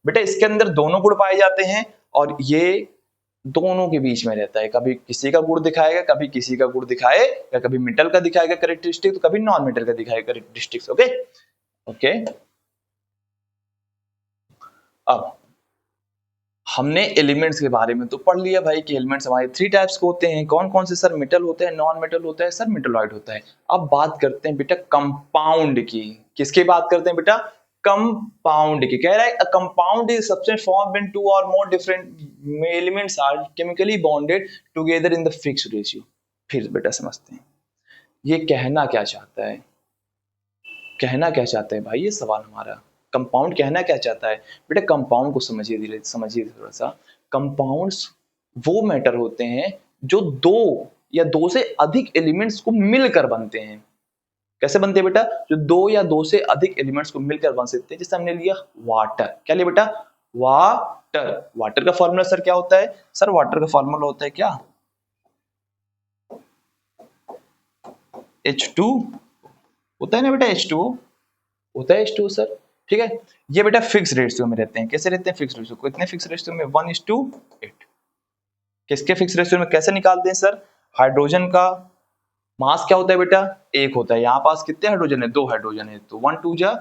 बेटा, इसके अंदर दोनों गुण पाए जाते हैं और ये दोनों के बीच में रहता है। कभी किसी का गुण दिखाएगा, कभी किसी का गुण दिखाएगा, कभी मेटल का दिखाएगा कैरेक्टरिस्टिक तो कभी नॉन मेटल का दिखाएगा कैरेक्टरिस्टिक्स। ओके ओके, अब हमने एलिमेंट्स के बारे में तो पढ़ लिया भाई कि एलिमेंट्स हमारे 3 टाइप्स के होते हैं। कौन कौन से? सर मेटल होते हैं, नॉन मेटल होता है, सर मेटलॉइड होता है। अब बात करते हैं बेटा कंपाउंड की। किसकी बात करते हैं बेटा? कंपाउंड की। कह रहा है a compound is substance formed when two or more different elements are chemically bonded together in the fixed ratio. फिर बेटा समझते हैं ये कहना क्या चाहता है। कहना क्या चाहता है भाई? ये सवाल हमारा, कंपाउंड कहना क्या चाहता है बेटा? कंपाउंड को समझिए, धीरे समझिए थोड़ा सा। कंपाउंड्स वो मैटर होते हैं जो 2 या 2 से अधिक एलिमेंट्स को मिलकर बनते हैं। कैसे बनते हैं बेटा? जो 2 या 2 से अधिक एलिमेंट्स को मिलकर बन सकते हैं। जैसे हमने लिया वाटर। क्या लिया बेटा? वाटर। वाटर का फॉर्मूला सर क्या होता है? सर वाटर का फॉर्मूला होता है क्या? H2 होता है ना बेटा, H2O होता है H2O सर। ठीक है, ये बेटा फिक्स रेशियो में रहते हैं। कैसे रहते हैं? Fix ratio. कितने फिक्स रेशियो में? 1:8। किसके फिक्स रेशियो में? कैसे निकालते हैं सर? हाइड्रोजन का मास क्या होता है बेटा? 1 होता है। यहाँ पास कितने हाइड्रोजन है? 2 हाइड्रोजन है, तो 1 2 जा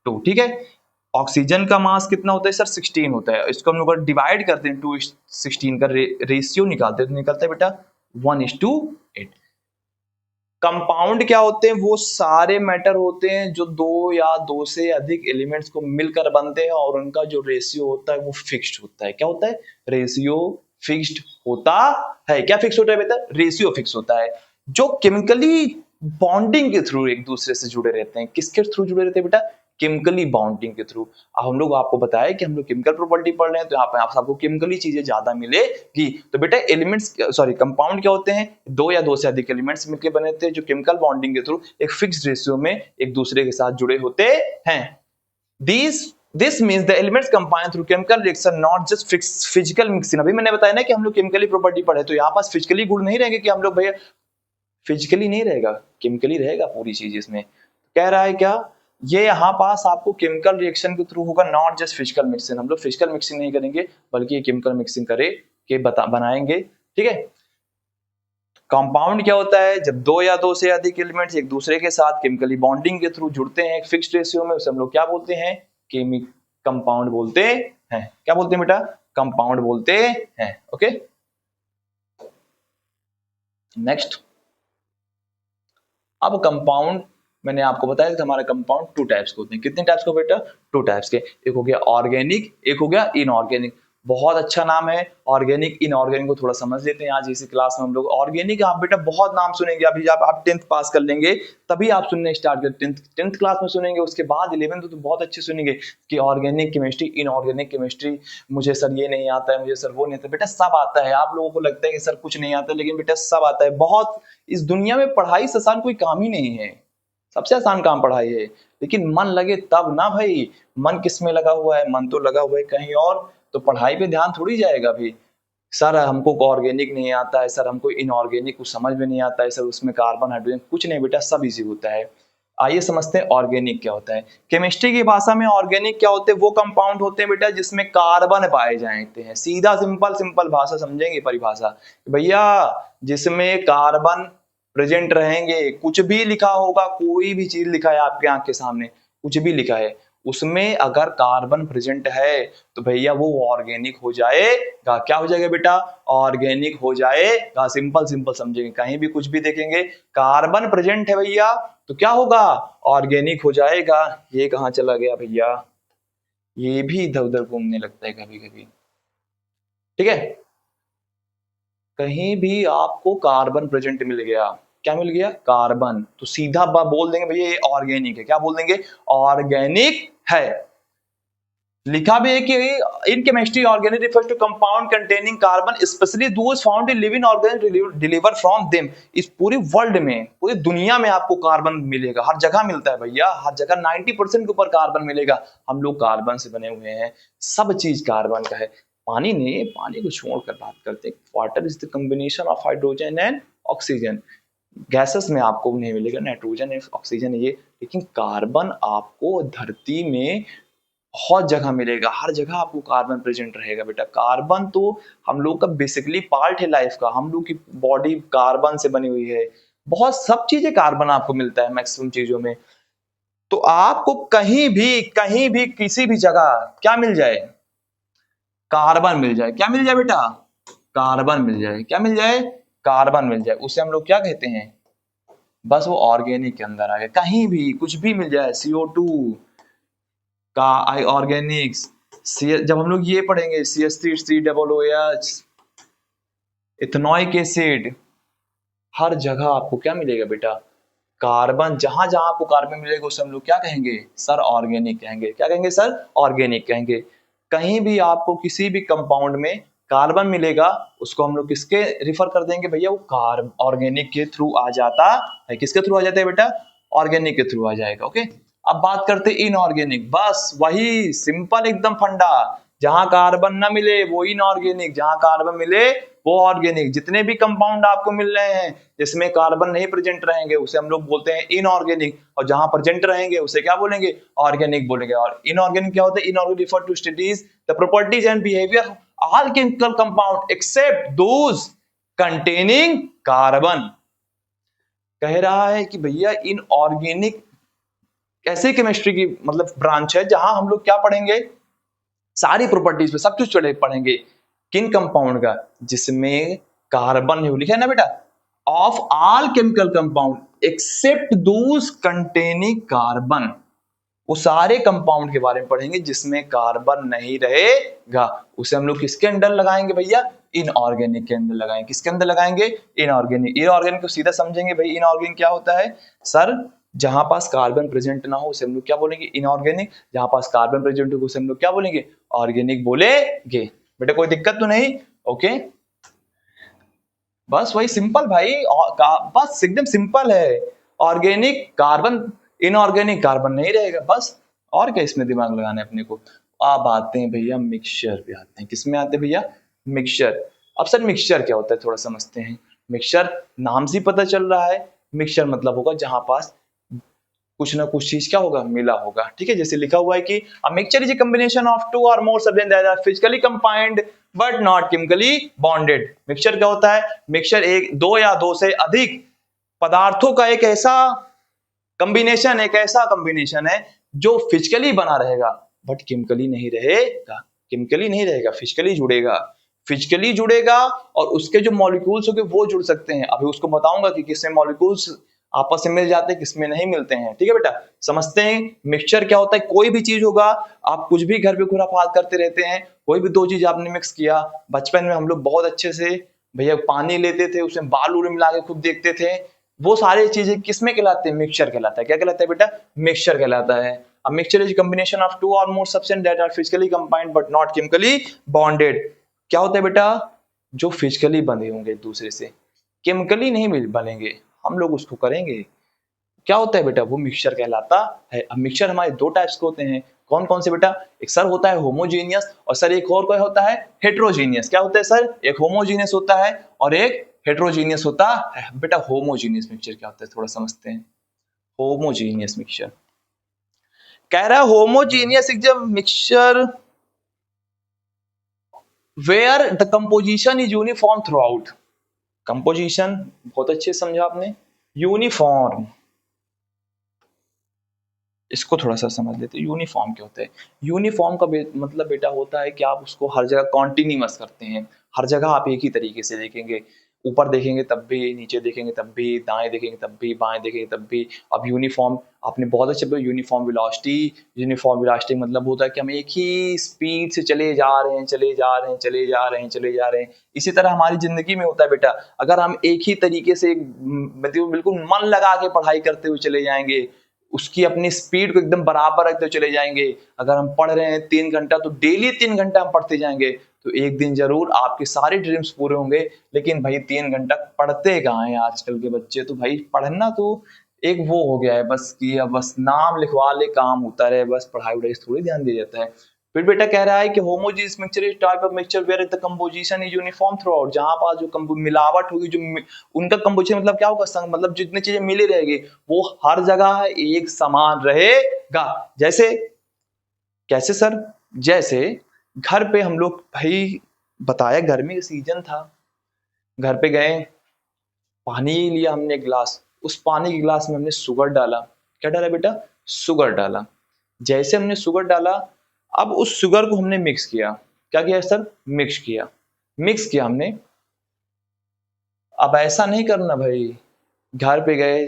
2। ठीक है, ऑक्सीजन का मास कितना होता है सर? 16 होता है। इसको हम लोग डिवाइड करते हैं 2:16 का रेशियो निकालते हैं तो निकलता है बेटा 1:8। कंपाउंड क्या होते हैं? वो सारे मैटर होते हैं जो 2 या 2 से अधिक एलिमेंट्स को मिलकर बनते हैं और उनका जो रेशियो होता है वो फिक्स्ड होता है। क्या होता है? रेशियो फिक्स्ड होता है। क्या फिक्स होता है बेटा? रेशियो फिक्स होता है। जो केमिकली बॉन्डिंग के थ्रू एक दूसरे से जुड़े रहते हैं। किसके थ्रू जुड़े रहते हैं बेटा? केमिकली बॉन्डिंग के थ्रू। अब हम लोग आपको बताया कि हम लोग केमिकल प्रॉपर्टी पढ़ रहे हैं तो यहाँ पे आपको केमिकली चीजें ज्यादा मिलेगी। तो बेटा एलिमेंट्स सॉरी कंपाउंड क्या होते हैं? 2 या 2 से अधिक एलिमेंट्स मिलकर बने होते हैं जो केमिकल बॉन्डिंग के थ्रू एक फिक्स्ड रेशियो में एक दूसरे के साथ जुड़े होते हैं। These this means the elements combine through chemical reaction not just physical mixing. अभी मैंने बताया ना कि हम लोग केमिकली प्रॉपर्टी पढ़े, तो यहाँ पास फिजिकली गुण नहीं रहेंगे कि हम लोग भैया, फिजिकली नहीं रहेगा, केमिकली रहेगा पूरी चीज इसमें। कह रहा है क्या, ये यहाँ पास आपको केमिकल रिएक्शन के थ्रू होगा, नॉट जस्ट फिजिकल मिक्सिंग। हम लोग फिजिकल मिक्सिंग नहीं करेंगे बल्कि ये केमिकल मिक्सिंग करे के बनाएंगे, ठीक है। कंपाउंड क्या होता है, जब दो या दो से अधिक एलिमेंट्स एक दूसरे के साथ केमिकली बॉन्डिंग के थ्रू जुड़ते हैं एक फिक्स्ड रेशियो में, उसे हम लोग क्या बोलते हैं, केमिक कंपाउंड बोलते हैं। क्या बोलते हैं बेटा, कंपाउंड बोलते हैं। Okay, next. अब कंपाउंड मैंने आपको बताया कि हमारा कंपाउंड टू टाइप्स के होते हैं। कितने टाइप्स के बेटा, टू टाइप्स के। एक हो गया ऑर्गेनिक, एक हो गया इनऑर्गेनिक। बहुत अच्छा नाम है ऑर्गेनिक। इनऑर्गेनिक को थोड़ा समझ लेते हैं आज इसी क्लास में हम लोग। ऑर्गेनिक आप बेटा बहुत नाम सुनेंगे, अभी जब आप 10th पास कर लेंगे तभी आप सुनने स्टार्ट कर, 10th क्लास में सुनेंगे, उसके बाद 11th तो बहुत अच्छे सुनेंगे कि ऑर्गेनिक केमिस्ट्री, इनऑर्गेनिक केमिस्ट्री, मुझे सर ये नहीं आता है, मुझे सर वो नहीं आता। बेटा सब आता है। आप लोगों को लगता है कि सर कुछ नहीं आता, लेकिन बेटा सब आता है। बहुत, इस दुनिया में पढ़ाई से आसान कोई काम ही नहीं है, सबसे आसान काम पढ़ाई है। लेकिन मन लगे तब ना भाई। मन किस में लगा हुआ है, मन तो लगा हुआ है कहीं और, तो पढ़ाई पे ध्यान थोड़ी जाएगा अभी। सर हमको ऑर्गेनिक नहीं आता है, सर हमको इनऑर्गेनिक कुछ समझ में नहीं आता है, सर उसमें कार्बन हाइड्रोजन कुछ नहीं, बेटा सब इजी होता है। आइए समझते हैं ऑर्गेनिक क्या होता है। केमिस्ट्री की भाषा में ऑर्गेनिक क्या होते हैं, वो कंपाउंड होते हैं बेटा जिसमें कार्बन पाए जाते हैं। सीधा सिंपल भाषा समझेंगे परिभाषा भैया, जिसमें कार्बन प्रेजेंट रहेंगे। कुछ भी लिखा होगा, कोई भी चीज लिखा है आपके आंख के सामने, कुछ भी लिखा है, उसमें अगर कार्बन प्रेजेंट है तो भैया वो ऑर्गेनिक हो जाएगा। क्या हो जाएगा बेटा, ऑर्गेनिक हो जाएगा। सिंपल समझेंगे, कहीं भी कुछ भी देखेंगे कार्बन प्रेजेंट है भैया तो क्या होगा, ऑर्गेनिक हो जाएगा। ये कहाँ चला गया भैया, ये भी इधर उधर घूमने लगता है कभी कभी, ठीक है। कहीं भी आपको कार्बन प्रेजेंट मिल गया, क्या मिल गया, कार्बन, तो सीधा बोल देंगे भैया ये ऑर्गेनिक है। क्या बोल देंगे, ऑर्गेनिक है। लिखा भी है कि in chemistry organic refers to compound containing carbon specially those found in living organism deliver from them. इस पूरी वर्ल्ड में, पूरी दुनिया में आपको कार्बन मिलेगा, हर जगह मिलता है भैया, हर जगह 90% के ऊपर कार्बन मिलेगा। हम लोग कार्बन से बने हुए हैं, सब चीज कार्बन का है। पानी नहीं, पानी को छोड़कर बात करते हैं। Water is the combination of hydrogen and oxygen. Gases में आपको नहीं मिलेगा, नाइट्रोजन एंड ऑक्सीजन ये, लेकिन कार्बन आपको धरती में बहुत जगह मिलेगा, हर जगह आपको कार्बन प्रेजेंट रहेगा बेटा। कार्बन तो हम लोग का बेसिकली पार्ट है लाइफ का, हम लोग की बॉडी कार्बन से बनी हुई है। बहुत सब चीजें कार्बन आपको मिलता है मैक्सिमम चीजों में। तो आपको कहीं भी किसी भी जगह क्या मिल जाए, कार्बन मिल जाए। क्या मिल जाए बेटा, कार्बन मिल जाए। क्या मिल जाए, कार्बन मिल जाए। उसे हम लोग क्या कहते हैं, बस वो ऑर्गेनिक के अंदर आ गया। कहीं भी कुछ भी मिल जाए, CO2 का ऑर्गेनिक्स, जब हम लोग ये पढ़ेंगे CH3COOH, इथेनॉइक एसिड, हर जगह आपको क्या मिलेगा बेटा, कार्बन। जहां जहां आपको कार्बन मिलेगा उसे हम लोग क्या कहेंगे, सर ऑर्गेनिक कहेंगे। क्या कहेंगे सर, ऑर्गेनिक कहेंगे। कहीं भी आपको किसी भी कंपाउंड में कार्बन मिलेगा उसको हम लोग किसके रिफर कर देंगे भैया, वो ऑर्गेनिक के थ्रू आ जाता है। किसके थ्रू आ जाता है बेटा, ऑर्गेनिक के थ्रू आ जाएगा। ओके, अब बात करते हैं इनऑर्गेनिक। बस वही सिंपल एकदम फंडा, जहां कार्बन ना मिले वो इनऑर्गेनिक, जहां कार्बन मिले वो ऑर्गेनिक। जितने भी कंपाउंड आपको मिल रहे हैं जिसमें कार्बन नहीं प्रेजेंट रहेंगे उसे हम लोग बोलते हैं इनऑर्गेनिक, और जहां प्रेजेंट रहेंगे उसे क्या बोलेंगे, ऑर्गेनिक बोलेंगे। और इनऑर्गेनिक क्या होता है, inorganic refer to studies the properties and behaviour all chemical compound except those containing carbon. कह रहा है कि भैया इनऑर्गेनिक ऐसे केमिस्ट्री की मतलब ब्रांच है जहां हम लोग क्या पढ़ेंगे, सारी प्रॉपर्टीज पे सब कुछ पढ़ेंगे। किन कंपाउंड का, जिसमें कार्बन है, लिखा है ना बेटा, of all chemical compound except those containing carbon. वो सारे कंपाउंड के बारे में पढ़ेंगे जिसमें कार्बन नहीं रहेगा। उसे हम लोग किसके अंदर लगाएंगे भैया, इनऑर्गेनिक के अंदर लगाएंगे। किसके अंदर लगाएंगे, इनऑर्गेनिक। इनऑर्गेनिक को सीधा समझेंगे भाई, इनऑर्गेनिक क्या होता है सर, जहां पास कार्बन प्रेजेंट ना हो उसे हम लोग क्या बोलेंगे, इनऑर्गेनिक। जहां पास कार्बन प्रेजेंट हो उसे हम लोग क्या बोलेंगे, ऑर्गेनिक बोलेंगे। बेटा कोई दिक्कत तो नहीं, ओके। बस वही सिंपल भाई, बस एकदम सिंपल है। ऑर्गेनिक कार्बन, इनऑर्गेनिक कार्बन नहीं रहेगा, बस और क्या इसमें दिमाग लगाना है अपने को। अब आते हैं भैया मिक्सचर पे आते हैं। किसमें आते हैं भैया? मिक्सचर। अब सर मिक्सचर क्या होता है थोड़ा समझते हैं। मिक्सचर नाम से ही पता चल रहा है, मिक्सचर मतलब होगा जहां पास कुछ ना कुछ चीज क्या होगा, मिला होगा। ठीक है, जैसे लिखा हुआ है कि a mixture is a combination of two or more substance that are physically combined but not chemically bonded. Mixture क्या होता है? मिक्सचर एक, दो या दो से अधिक पदार्थों का एक ऐसा कॉम्बिनेशन, एक ऐसा कॉम्बिनेशन है जो फिजिकली बना रहेगा बट केमिकली नहीं रहेगा। केमिकली नहीं रहेगा, फिजिकली जुड़ेगा। फिजिकली जुड़ेगा और उसके जो मॉलिक्यूल्स होंगे वो जुड़ सकते हैं। अभी उसको बताऊंगा कि किसमें मॉलिक्यूल्स आपस में मिल जाते हैं, किसमें नहीं मिलते हैं। ठीक है बेटा, समझते हैं मिक्सचर क्या होता है। कोई भी चीज होगा, आप कुछ भी घर पे खुराफात करते रहते हैं, कोई भी दो चीज आपने मिक्स किया। बचपन में हम लोग बहुत अच्छे से भैया पानी लेते थे, उसमें बाल उल मिला के खुद देखते थे। वो सारी चीजें किसमें कहलाते हैं? मिक्सचर कहलाता है। क्या कहलाता है बेटा? मिक्सचर कहलाता है। A mixture is a combination of two or more substances that are physically combined but not chemically bonded. क्या होता है बेटा? जो फिजिकली बंधे होंगे एक दूसरे से, केमिकली नहीं बनेंगे, हम लोग उसको करेंगे। क्या होता है बेटा? वो मिक्सचर कहलाता है। अब मिक्सचर हमारे दो टाइप्स के होते हैं। कौन कौन से बेटा? एक सर होता है होमोजीनियस और सर एक और कोई होता है हेट्रोजीनियस। क्या होता है सर? एक होमोजीनियस होता है और एक हेट्रोजीनियस होता है। बेटा होमोजीनियस मिक्सचर क्या होता है थोड़ा समझते हैं। होमोजीनियस मिक्सचर कह रहा है homogeneous is a mixture where the composition is uniform throughout. Composition बहुत अच्छे समझा आपने। यूनिफॉर्म, इसको थोड़ा सा समझ लेते हैं। यूनिफॉर्म क्या होता है? यूनिफॉर्म का मतलब बेटा होता है कि आप उसको हर जगह कॉन्टिन्यूअस करते हैं। हर जगह आप एक ही तरीके से देखेंगे, ऊपर देखेंगे तब भी, नीचे देखेंगे तब भी, दाएं देखेंगे तब भी, बाएं देखेंगे तब भी। अब यूनिफॉर्म आपने बहुत अच्छे पे यूनिफॉर्म वेलोसिटी। यूनिफॉर्म वेलोसिटी मतलब होता है कि हम एक ही स्पीड से चले जा रहे हैं, चले जा रहे हैं, चले जा रहे हैं, चले जा रहे हैं। इसी तरह हमारी जिंदगी में होता है बेटा। अगर हम एक ही तरीके से मतलब बिल्कुल मन लगा के पढ़ाई करते हुए चले जाएंगे, उसकी अपनी स्पीड को एकदम बराबर रखते चले जाएंगे। अगर हम पढ़ रहे हैं 3 घंटा तो डेली 3 घंटा हम पढ़ते जाएंगे, तो एक दिन जरूर आपके सारे ड्रीम्स पूरे होंगे। लेकिन भाई 3 घंटा पढ़ते कहाँ हैं आजकल के बच्चे? तो भाई पढ़ना तो एक वो हो गया है बस कि अब बस नाम लिखवा ले, काम होता रहे, बस पढ़ाई वढ़ाई थोड़ी ध्यान दिया जाता है। फिर बेटा कह रहा है कि homogeneous mixture is type of mixture where the composition is uniform throughout. जहां पास जो मिलावट होगी, जो उनका कंपोजिशन मतलब क्या होगा, संग मतलब जितनी चीजें मिली रहेगी वो हर जगह एक समान रहेगा। जैसे कैसे सर? जैसे घर पे हम लोग भाई बताया गर्मी का सीजन था, घर पे गए, पानी लिया हमने गिलास, उस पानी के गिलास में हमने शुगर डाला। क्या डाला बेटा? शुगर डाला। जैसे हमने शुगर डाला, अब उस शुगर को हमने मिक्स किया। क्या किया सर? मिक्स किया। मिक्स किया हमने। अब ऐसा नहीं करना भाई, घर पे गए,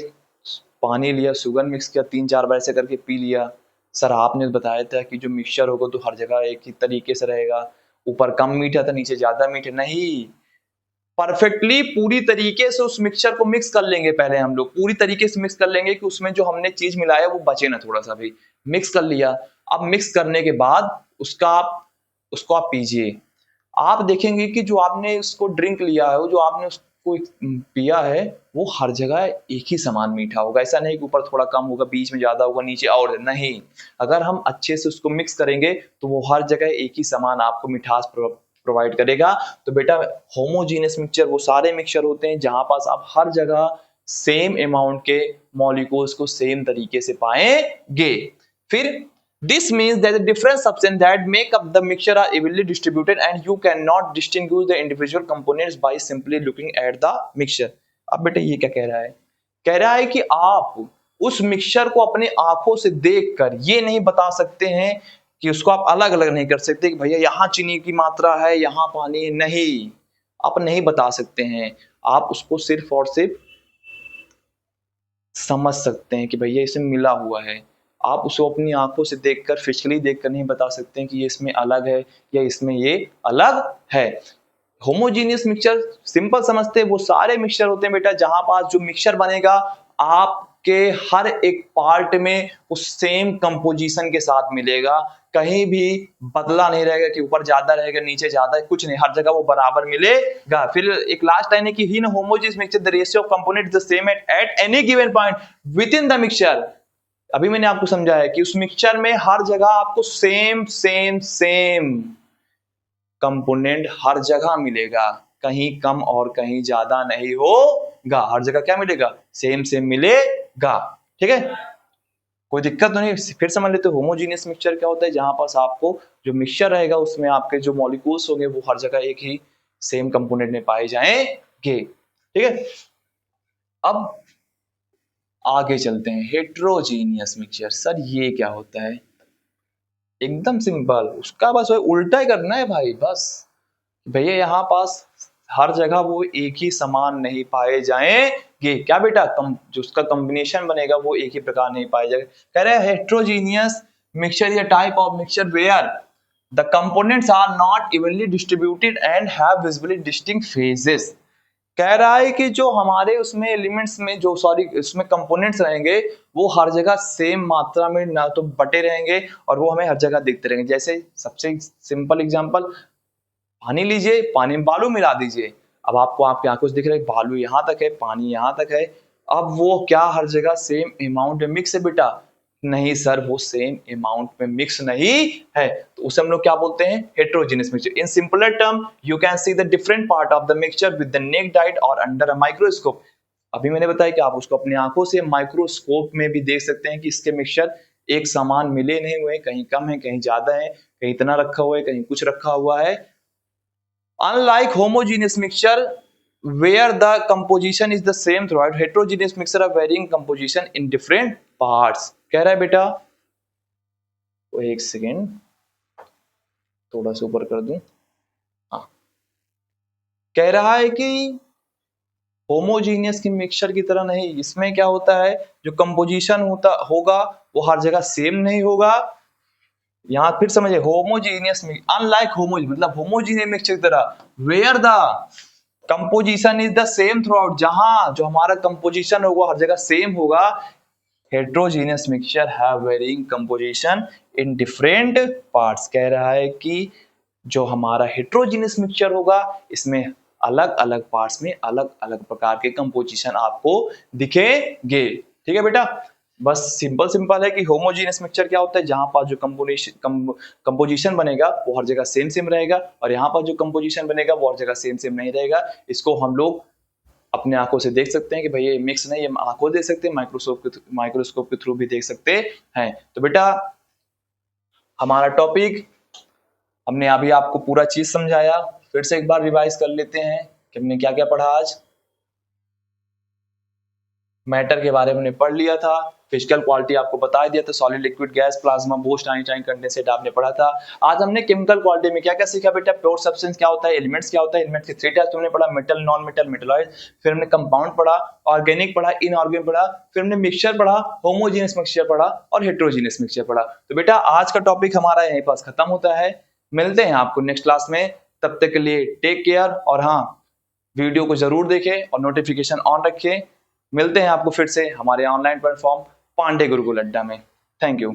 पानी लिया, शुगर मिक्स किया, 3-4 बार ऐसे करके पी लिया। सर आपने बताया था कि जो मिक्सचर होगा तो हर जगह एक ही तरीके से रहेगा, ऊपर कम मीठा था नीचे ज्यादा मीठा नहीं। परफेक्टली पूरी तरीके से उस मिक्सचर को मिक्स कर लेंगे। पहले हम लोग पूरी तरीके से मिक्स कर लेंगे कि उसमें जो हमने चीज मिलाया वो बचे ना थोड़ा सा भी। मिक्स कर लिया। अब मिक्स करने के बाद उसको आप पीजिए। आप देखेंगे कि जो आपने उसको ड्रिंक लिया है, जो आपने उसको पिया है, वो हर जगह एक ही समान मीठा होगा। ऐसा नहीं कि ऊपर थोड़ा कम होगा, बीच में ज्यादा होगा, नीचे और नहीं। अगर हम अच्छे से उसको मिक्स करेंगे तो वो हर जगह एक ही समान आपको मिठास प्रोवाइड करेगा। तो बेटा होमोजीनियस मिक्सचर वो सारे मिक्सचर होते हैं जहां पास आप हर जगह सेम अमाउंट के मॉलिक्यूल्स को सेम तरीके से पाएंगे। फिर this means that the different substances that make up the mixture are evenly distributed and you cannot distinguish the individual components by simply looking at the mixture। अब बेटा ये क्या कह रहा है? कह रहा है कि आप उस मिक्सचर को अपने आंखों से देखकर ये नहीं बता सकते हैं कि उसको आप अलग अलग नहीं कर सकते कि भैया यहाँ चीनी की मात्रा है, यहाँ पानी है। नहीं, आप नहीं बता सकते हैं। आप उसको सिर्फ और सिर्फ समझ सकते हैं कि भैया इसमें मिला हुआ है। आप उसको अपनी आंखों से देखकर, फिजिकली देखकर नहीं बता सकते हैं कि ये इसमें अलग है या इसमें ये अलग है। होमोजीनियस मिक्सचर सिंपल समझते हैं, वो सारे मिक्सचर होते हैं बेटा जहां पास जो मिक्सचर बनेगा आपके हर एक पार्ट में उस सेम कंपोजिशन के साथ मिलेगा। कहीं भी बदला नहीं रहेगा कि ऊपर ज्यादा रहेगा नीचे ज्यादा, कुछ नहीं, हर जगह वो बराबर मिलेगा। फिर एक लास्ट लाइन है कि in homogeneous mixture the ratio of component is the same at any given point within the mixture. अभी मैंने आपको समझाया कि उस मिक्सचर में हर जगह आपको सेम सेम सेम कंपोनेंट हर जगह मिलेगा, कहीं कम और कहीं ज्यादा नहीं होगा, हर जगह क्या मिलेगा, सेम सेम मिलेगा। ठीक है, कोई दिक्कत तो नहीं। फिर समझ लेते हो होमोजीनियस मिक्सचर क्या होता है, जहां पास आपको जो मिक्सचर रहेगा उसमें आपके जो मॉलिक्यूल्स होंगे वो हर जगह एक ही सेम कंपोनेंट में पाए जाएंगे। ठीक है, अब आगे चलते हैं हेट्रोजीनियस मिक्सचर। सर ये क्या होता है? एकदम सिंपल, उसका बस उल्टा ही करना है भाई, बस भैया यहाँ पास हर जगह वो एक ही समान नहीं पाए जाएंगे। क्या बेटा, जो उसका कॉम्बिनेशन बनेगा वो एक ही प्रकार नहीं पाया जाएगा। कह रहे हैं हेट्रोजीनियस मिक्सचर या type of mixture where the components are not evenly distributed and have visibly distinct phases. कह रहा है कि जो हमारे उसमें एलिमेंट्स में जो उसमें कंपोनेंट्स रहेंगे वो हर जगह सेम मात्रा में ना तो बटे रहेंगे और वो हमें हर जगह दिखते रहेंगे। जैसे सबसे सिंपल एग्जांपल, पानी लीजिए, पानी में बालू मिला दीजिए, अब आपको आपकी आंखों से दिख रहा है बालू यहाँ तक है, पानी यहाँ तक है, अब वो क्या हर जगह सेम अमाउंट में मिक्स है बेटा? नहीं सर, वो सेम अमाउंट में मिक्स नहीं है, तो उसे हम लोग क्या बोलते हैं, heterogeneous mixture. In simpler term you can see the different part of the mixture with the naked eye or under a microscope. अभी मैंने बताया कि आप उसको अपनी आंखों से माइक्रोस्कोप में भी देख सकते हैं कि इसके मिक्सचर एक समान मिले नहीं हुए, कहीं कम है, कहीं ज्यादा है, कहीं इतना रखा हुआ है, कहीं कुछ रखा हुआ है। Unlike homogeneous mixture where the composition is the same throughout, heterogeneous mixture are varying composition in different parts। कह रहा है बेटा, वो एक सेकेंड थोड़ा सा ऊपर कर दूं, हाँ, कह रहा है कि होमोजीनियस की मिक्सचर की तरह नहीं, इसमें क्या होता है, जो कंपोजिशन होगा वो हर जगह सेम नहीं होगा। यहां फिर समझिए, होमोजीनियस अनलाइक होमोजीनियस मतलब होमोजीनियस मिक्सचर की तरह, where the composition is the same throughout, जहां जो हमारा कंपोजिशन होगा हर जगह सेम होगा। Heterogeneous mixture have varying composition in different parts. कह रहा है कि जो हमारा हेट्रोजीनियस मिक्सचर होगा इसमें अलग अलग पार्ट्स में अलग अलग प्रकार के कंपोजिशन आपको दिखेंगे। ठीक है बेटा, बस सिंपल सिंपल है कि होमोजीनियस मिक्सचर क्या होता है, जहां पर जो कंपोजिशन बनेगा वो हर जगह सेम सेम रहेगा, और यहाँ पर जो कंपोजिशन बनेगा वो हर जगह सेम सेम नहीं रहेगा। इसको हम लोग अपने आंखों से देख सकते हैं कि भाई ये मिक्स नहीं, ये आंखों देख सकते हैं, माइक्रोस्कोप के थ्रू भी देख सकते हैं। तो बेटा हमारा टॉपिक हमने अभी आपको पूरा चीज समझाया, फिर से एक बार रिवाइज कर लेते हैं कि हमने क्या क्या पढ़ा आज। मैटर के बारे में हमने पढ़ लिया था, फिजिकल क्वालिटी आपको बता दिया था, solid liquid gas plasma boost Einstein condensate आपने पढ़ा था। आज हमने केमिकल क्वालिटी में क्या क्या सीखा बेटा, प्योर सब्सटेंस क्या होता है, एलिमेंट्स क्या होता है, एलिमेंट्स के थ्री टाइप्स हमने पढ़ा, मेटल, नॉन मेटल, मेटलॉइड, फिर हमने कंपाउंड पढ़ा, ऑर्गेनिक पढ़ा, इनऑर्गेनिक पढ़ा, फिर हमने मिक्सचर पढ़ा, होमोजेनियस मिक्सचर पढ़ा और हेट्रोजेनियस मिक्सचर पढ़ा। तो बेटा आज का टॉपिक हमारा यहीं पास खत्म होता है, मिलते हैं आपको नेक्स्ट क्लास में, तब तक के लिए टेक केयर, और हाँ वीडियो को जरूर देखें और नोटिफिकेशन ऑन रखें। मिलते हैं आपको फिर से हमारे ऑनलाइन प्लेटफॉर्म पांडे गुरुकुल अड्डा में। Thank you.